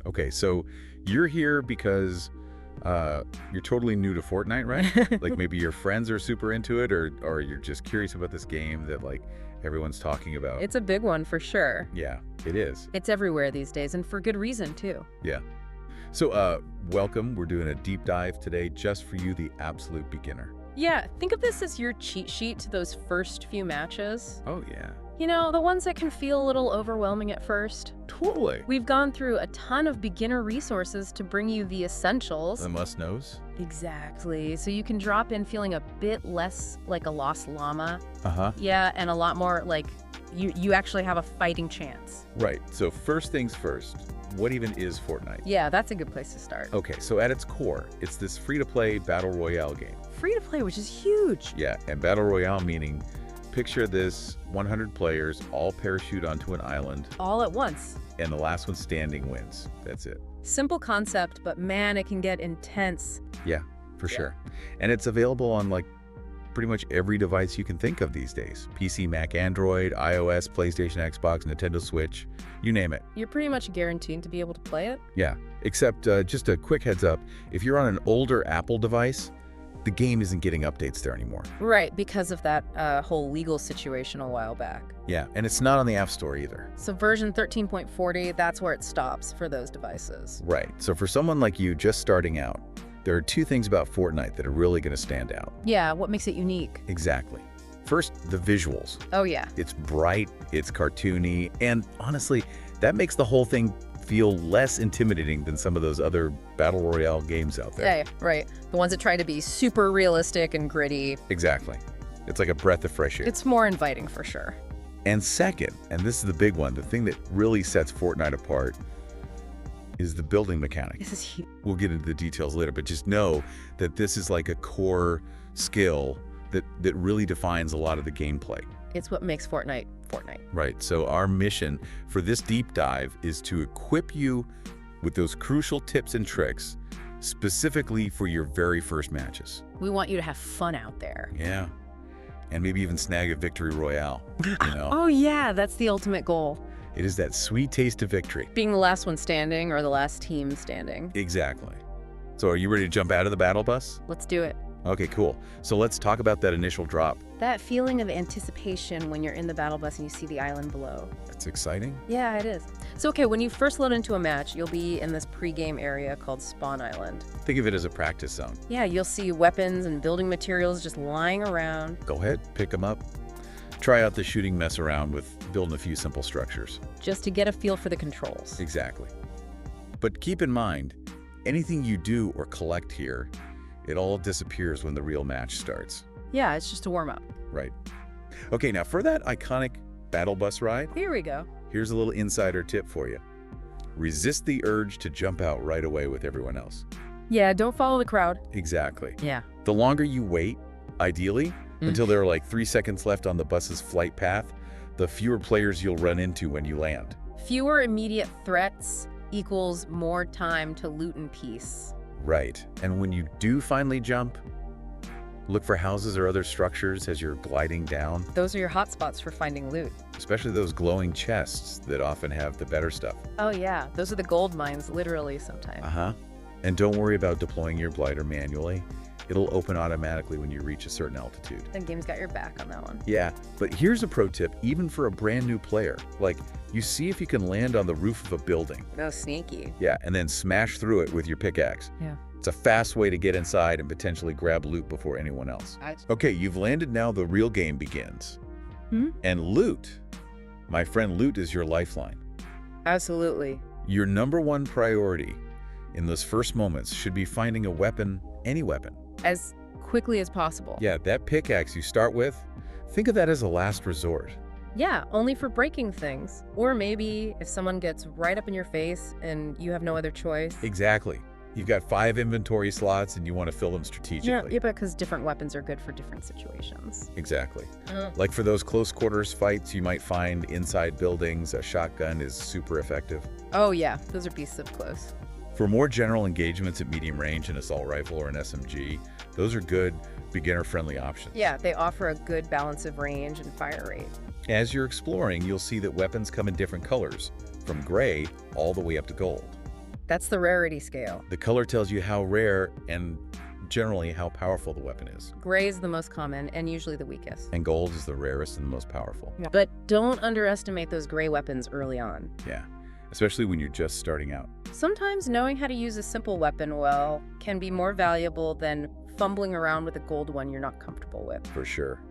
Okay, so you're here because you're totally new to Fortnite, right? Like maybe your friends are super into it, or you're just curious about this game that like everyone's talking about. It's a big one for sure. Yeah, it is. It's everywhere these days, and for good reason, too. Yeah. So, welcome. We're doing a deep dive today just for you, the absolute beginner. Yeah, think of this as your cheat sheet to those first few matches. Oh, yeah. You know, the ones that can feel a little overwhelming at first. Totally. We've gone through a ton of beginner resources to bring you the essentials. The must-knows? Exactly. So you can drop in feeling a bit less like a lost llama. Uh-huh. Yeah, and a lot more like you actually have a fighting chance. Right. So first things first, what even is Fortnite? Yeah, that's a good place to start. Okay, so at its core, it's this free-to-play battle royale game. Free to play, which is huge. Yeah, and battle royale meaning, picture this, 100 players all parachute onto an island, All at once. and the last one standing wins. That's it. Simple concept, but man, it can get intense. Yeah, for sure. And it's available on like pretty much every device you can think of these days. PC, Mac, Android, iOS, PlayStation, Xbox, Nintendo Switch, you name it. You're pretty much guaranteed to be able to play it. Yeah, except just a quick heads up, if you're on an older Apple device, the game isn't getting updates there anymore. Right, because of that whole legal situation a while back. Yeah, and it's not on the App Store either. So version 13.40, that's where it stops for those devices. Right, so for someone like you just starting out, there are two things about Fortnite that are really going to stand out. Yeah, what makes it unique? Exactly. First, the visuals. Oh yeah. It's bright, it's cartoony, and honestly, that makes the whole thing feel less intimidating than some of those other battle royale games out there. Yeah, right. The ones that try to be super realistic and gritty. Exactly. It's like a breath of fresh air. It's more inviting for sure. And second, and this is the big one, the thing that really sets Fortnite apart is the building mechanics. This is huge. We'll get into the details later, but just know that this is like a core skill that really defines a lot of the gameplay. It's what makes Fortnite Fortnite. Right, so our mission for this deep dive is to equip you with those crucial tips and tricks specifically for your very first matches. We want you to have fun out there. Yeah, and maybe even snag a Victory Royale, you know? Oh yeah, that's the ultimate goal. It is that sweet taste of victory. Being the last one standing or the last team standing. Exactly. So are you ready to jump out of the battle bus? Let's do it. Okay, cool. So let's talk about that initial drop. That feeling of anticipation when you're in the battle bus and you see the island below. That's exciting. Yeah, it is. So, okay, when you first load into a match, you'll be in this pre-game area called Spawn Island. Think of it as a practice zone. Yeah, you'll see weapons and building materials just lying around. Go ahead, pick them up. Try out the shooting mess around with building a few simple structures. Just to get a feel for the controls. Exactly. But keep in mind, anything you do or collect here, it all disappears when the real match starts. Yeah, it's just a warm-up. Right. Okay, now for that iconic battle bus ride, Here we go. here's a little insider tip for you. Resist the urge to jump out right away with everyone else. Yeah, don't follow the crowd. Exactly. Yeah. The longer you wait, ideally, until there are like 3 seconds left on the bus's flight path, the fewer players you'll run into when you land. Fewer immediate threats equals more time to loot in peace. Right. And when you do finally jump, look for houses or other structures as you're gliding down, Those are your hotspots for finding loot. especially those glowing chests that often have the better stuff. Oh yeah, those are the gold mines, literally sometimes. Uh-huh. And don't worry about deploying your glider manually. It'll open automatically when you reach a certain altitude. The game's got your back on that one. Yeah, but here's a pro tip, even for a brand new player. Like, you see if you can land on the roof of a building. No, sneaky. Yeah, and then smash through it with your pickaxe. Yeah. It's a fast way to get inside and potentially grab loot before anyone else. Okay, you've landed now, the real game begins. And loot, my friend, loot is your lifeline. Absolutely. Your #1 priority in those first moments should be finding a weapon, any weapon. As quickly as possible. Yeah, that pickaxe you start with, think of that as a last resort. Yeah, only for breaking things. Or maybe if someone gets right up in your face and you have no other choice. Exactly. You've got 5 inventory slots and you want to fill them strategically. Yeah, because different weapons are good for different situations. Exactly. Like for those close quarters fights you might find inside buildings, a shotgun is super effective. Oh yeah, those are beasts up close. For more general engagements at medium range, an assault rifle or an SMG, those are good, beginner-friendly options. Yeah, they offer a good balance of range and fire rate. As you're exploring, you'll see that weapons come in different colors, from gray all the way up to gold. That's the rarity scale. The color tells you how rare and generally how powerful the weapon is. Gray is the most common and usually the weakest. And gold is the rarest and the most powerful. Yeah. But don't underestimate those gray weapons early on. Yeah, especially when you're just starting out. Sometimes knowing how to use a simple weapon well can be more valuable than fumbling around with a gold one you're not comfortable with. For sure.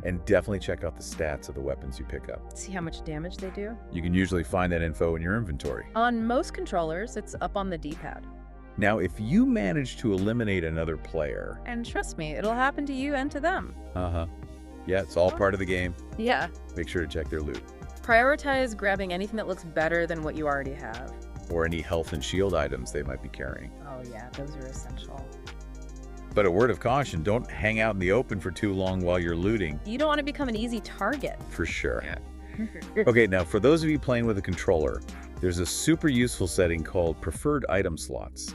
And definitely check out the stats of the weapons you pick up. See how much damage they do? You can usually find that info in your inventory. On most controllers, it's up on the D-pad. Now, if you manage to eliminate another player... And trust me, it'll happen to you and to them. Yeah, it's all part of the game. Yeah. Make sure to check their loot. Prioritize grabbing anything that looks better than what you already have. Or any health and shield items they might be carrying. Oh yeah, those are essential. But a word of caution, don't hang out in the open for too long while you're looting. You don't want to become an easy target. For sure. Yeah. Okay, now for those of you playing with a controller, there's a super useful setting called preferred item slots.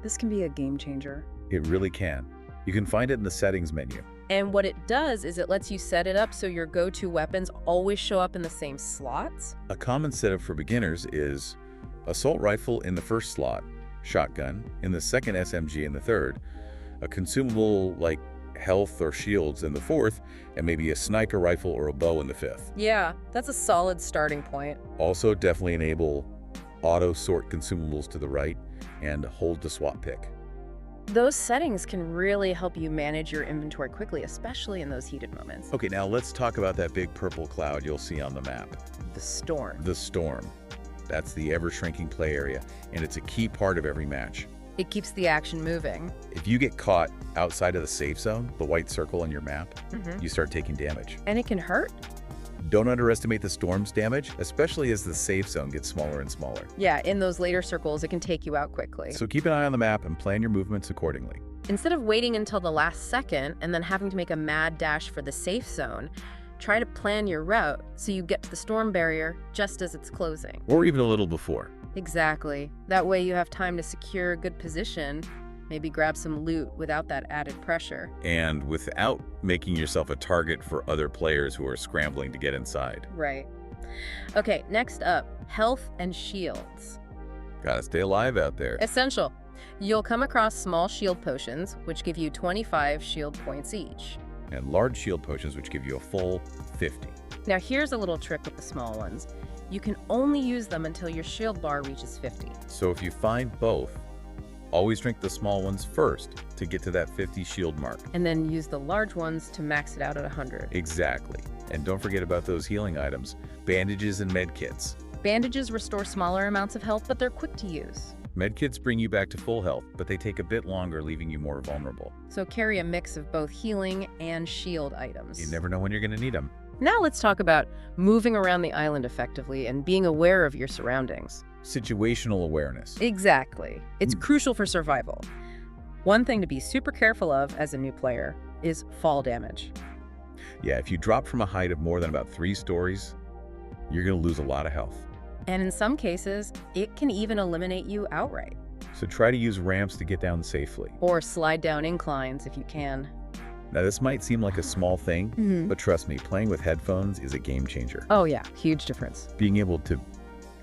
This can be a game changer. It really can. You can find it in the settings menu. And what it does is it lets you set it up so your go-to weapons always show up in the same slots. A common setup for beginners is assault rifle in the first slot, shotgun in the second, SMG in the third, a consumable like health or shields in the fourth, and maybe a sniper rifle or a bow in the fifth. Yeah, that's a solid starting point. Also, definitely enable auto sort consumables to the right and hold the swap pick. Those settings can really help you manage your inventory quickly, especially in those heated moments. Okay, now let's talk about that big purple cloud you'll see on the map. The storm. The storm. That's the ever-shrinking play area, and it's a key part of every match. It keeps the action moving. If you get caught outside of the safe zone, the white circle on your map, you start taking damage. And it can hurt. Don't underestimate the storm's damage, especially as the safe zone gets smaller and smaller. Yeah, in those later circles, it can take you out quickly. So keep an eye on the map and plan your movements accordingly. Instead of waiting until the last second and then having to make a mad dash for the safe zone, try to plan your route so you get to the storm barrier just as it's closing. Or even a little before. Exactly. That way you have time to secure a good position, maybe grab some loot without that added pressure. And without making yourself a target for other players who are scrambling to get inside. Right. Okay, next up, health and shields. Gotta stay alive out there. Essential. You'll come across small shield potions, which give you 25 shield points each. And large shield potions, which give you a full 50. Now here's a little trick with the small ones. You can only use them until your shield bar reaches 50. So if you find both, always drink the small ones first to get to that 50 shield mark. And then use the large ones to max it out at 100. Exactly. And don't forget about those healing items, bandages and med kits. Bandages restore smaller amounts of health, but they're quick to use. Med kits bring you back to full health, but they take a bit longer, leaving you more vulnerable. So carry a mix of both healing and shield items. You never know when you're going to need them. Now let's talk about moving around the island effectively and being aware of your surroundings. Situational awareness. Exactly. It's crucial for survival. One thing to be super careful of as a new player is fall damage. Yeah, if you drop from a height of more than about 3 stories, you're going to lose a lot of health. And in some cases, it can even eliminate you outright. So try to use ramps to get down safely. Or slide down inclines if you can. Now this might seem like a small thing, but trust me, playing with headphones is a game changer. Oh yeah, huge difference. Being able to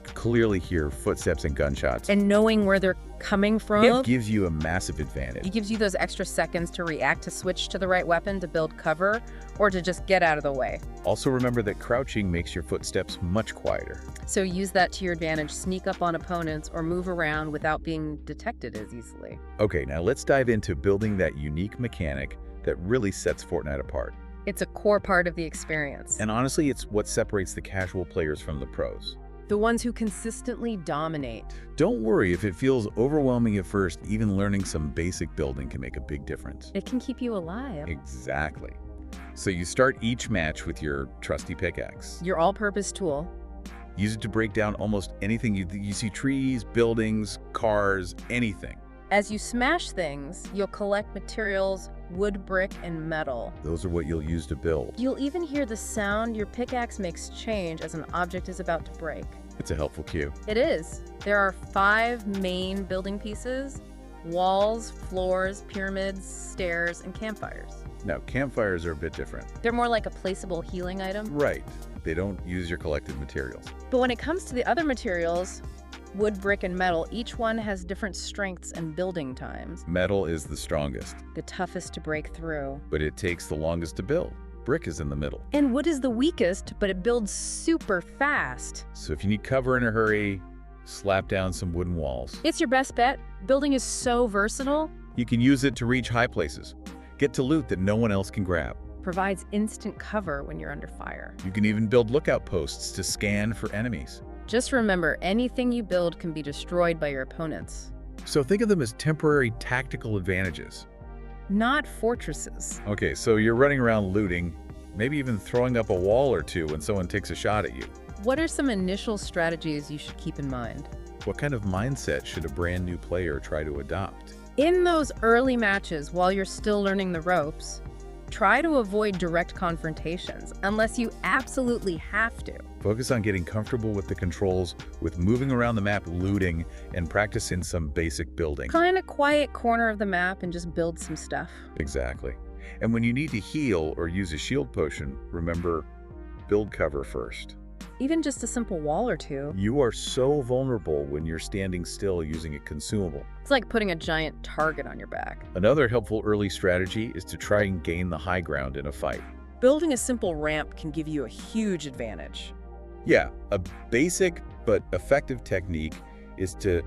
clearly hear footsteps and gunshots. And knowing where they're coming from. It gives you a massive advantage. It gives you those extra seconds to react, to switch to the right weapon, to build cover, or to just get out of the way. Also remember that crouching makes your footsteps much quieter. So use that to your advantage, sneak up on opponents, or move around without being detected as easily. Okay, now let's dive into building that unique mechanic that really sets Fortnite apart. It's a core part of the experience. And honestly, it's what separates the casual players from the pros. The ones who consistently dominate. Don't worry if it feels overwhelming at first, even learning some basic building can make a big difference. It can keep you alive. Exactly. So you start each match with your trusty pickaxe. Your all-purpose tool. Use it to break down almost anything. You see trees, buildings, cars, anything. As you smash things, you'll collect materials, wood, brick, and metal. Those are what you'll use to build. You'll even hear the sound your pickaxe makes change as an object is about to break. It's a helpful cue. It is. There are 5 main building pieces: walls, floors, pyramids, stairs, and campfires. Now, campfires are a bit different. They're more like a placeable healing item. Right. They don't use your collected materials. But when it comes to the other materials, Wood, brick, and metal, each one has different strengths and building times. Metal is the strongest, The toughest to break through. but it takes the longest to build. Brick is in the middle. And wood is the weakest, but it builds super fast. So if you need cover in a hurry, slap down some wooden walls. It's your best bet. Building is so versatile. You can use it to reach high places, get to loot that no one else can grab. Provides instant cover when you're under fire. You can even build lookout posts to scan for enemies. Just remember, anything you build can be destroyed by your opponents. So think of them as temporary tactical advantages. Not fortresses. Okay, so you're running around looting, maybe even throwing up a wall or two when someone takes a shot at you. What are some initial strategies you should keep in mind? What kind of mindset should a brand new player try to adopt? In those early matches, while you're still learning the ropes, try to avoid direct confrontations unless you absolutely have to. Focus on getting comfortable with the controls, with moving around the map, looting, and practicing some basic building. Find a quiet corner of the map and just build some stuff. Exactly. And when you need to heal or use a shield potion, remember, build cover first. Even just a simple wall or two. You are so vulnerable when you're standing still using a consumable. It's like putting a giant target on your back. Another helpful early strategy is to try and gain the high ground in a fight. Building a simple ramp can give you a huge advantage. Yeah, a basic but effective technique is to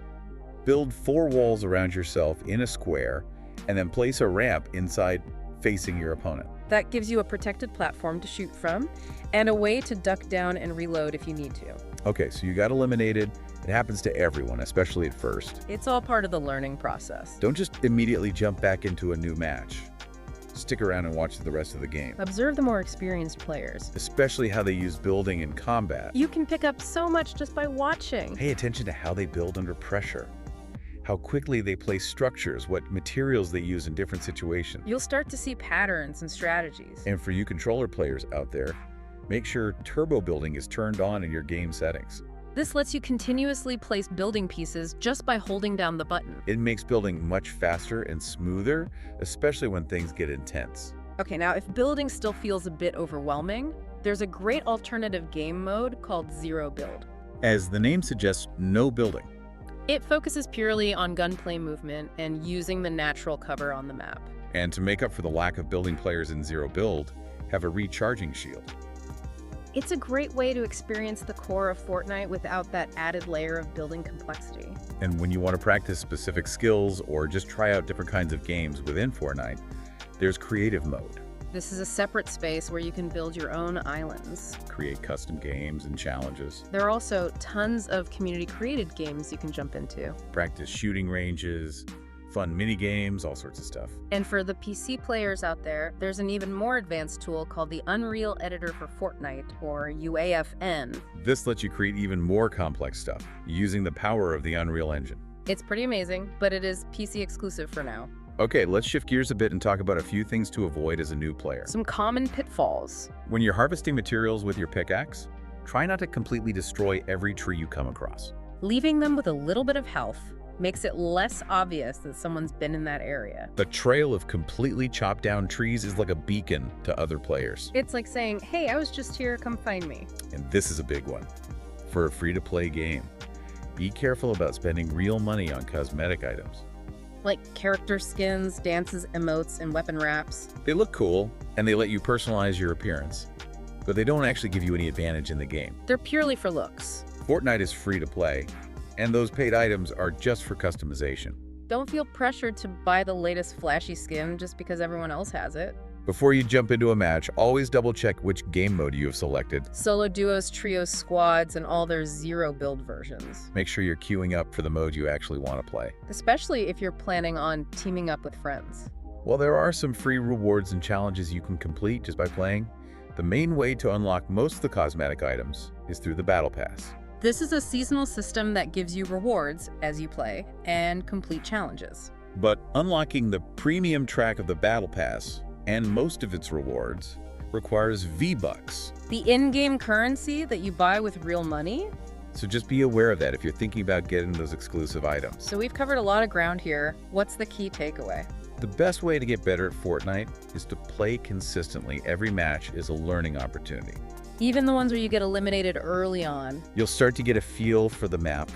build 4 walls around yourself in a square and then place a ramp inside facing your opponent. That gives you a protected platform to shoot from and a way to duck down and reload if you need to. Okay, so you got eliminated. It happens to everyone, especially at first. It's all part of the learning process. Don't just immediately jump back into a new match. Stick around and watch the rest of the game, Observe the more experienced players. especially how they use building in combat. You can pick up so much just by watching. Pay attention to how they build under pressure, how quickly they place structures, what materials they use in different situations. You'll start to see patterns and strategies. And for you controller players out there, make sure turbo building is turned on in your game settings. This lets you continuously place building pieces just by holding down the button. It makes building much faster and smoother, especially when things get intense. Okay, now if building still feels a bit overwhelming, there's a great alternative game mode called Zero Build. As the name suggests, no building. It focuses purely on gunplay movement and using the natural cover on the map. And to make up for the lack of building players in Zero Build, have a recharging shield. It's a great way to experience the core of Fortnite without that added layer of building complexity. And when you want to practice specific skills or just try out different kinds of games within Fortnite, there's creative mode. This is a separate space where you can build your own islands. Create custom games and challenges. There are also tons of community-created games you can jump into. Practice shooting ranges, fun mini games, all sorts of stuff. And for the PC players out there, there's an even more advanced tool called the Unreal Editor for Fortnite, or UAFN. This lets you create even more complex stuff using the power of the Unreal Engine. It's pretty amazing, but it is PC exclusive for now. Okay, let's shift gears a bit and talk about a few things to avoid as a new player. Some common pitfalls. When you're harvesting materials with your pickaxe, try not to completely destroy every tree you come across. Leaving them with a little bit of health makes it less obvious that someone's been in that area. The trail of completely chopped down trees is like a beacon to other players. It's like saying, hey, I was just here, come find me. And this is a big one. For a free-to-play game, be careful about spending real money on cosmetic items. Like character skins, dances, emotes, and weapon wraps. They look cool, and they let you personalize your appearance, but they don't actually give you any advantage in the game. They're purely for looks. Fortnite is free to play, and those paid items are just for customization. Don't feel pressured to buy the latest flashy skin just because everyone else has it. Before you jump into a match, always double-check which game mode you have selected. Solo duos, trios, squads, and all their zero build versions. Make sure you're queuing up for the mode you actually want to play. Especially if you're planning on teaming up with friends. While there are some free rewards and challenges you can complete just by playing, the main way to unlock most of the cosmetic items is through the Battle Pass. This is a seasonal system that gives you rewards as you play and complete challenges. But unlocking the premium track of the Battle Pass and most of its rewards requires V-Bucks. The in-game currency that you buy with real money. So just be aware of that if you're thinking about getting those exclusive items. So we've covered a lot of ground here. What's the key takeaway? The best way to get better at Fortnite is to play consistently. Every match is a learning opportunity. Even the ones where you get eliminated early on. You'll start to get a feel for the map,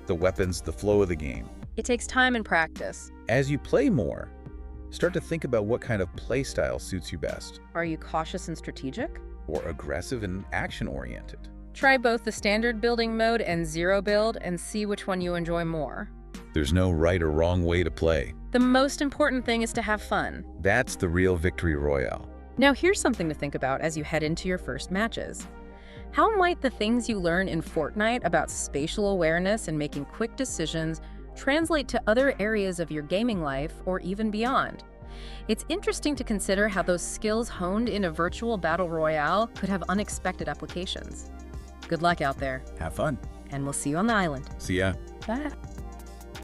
the weapons, the flow of the game. It takes time and practice. As you play more, start to think about what kind of playstyle suits you best, Are you cautious and strategic? or aggressive and action-oriented. Try both the standard building mode and zero build and see which one you enjoy more. There's no right or wrong way to play. The most important thing is to have fun. That's the real Victory Royale. Now here's something to think about as you head into your first matches. How might the things you learn in Fortnite about spatial awareness and making quick decisions translate to other areas of your gaming life or even beyond? It's interesting to consider how those skills honed in a virtual battle royale could have unexpected applications. Good luck out there, Have fun. and we'll see you on the island. See ya. Bye.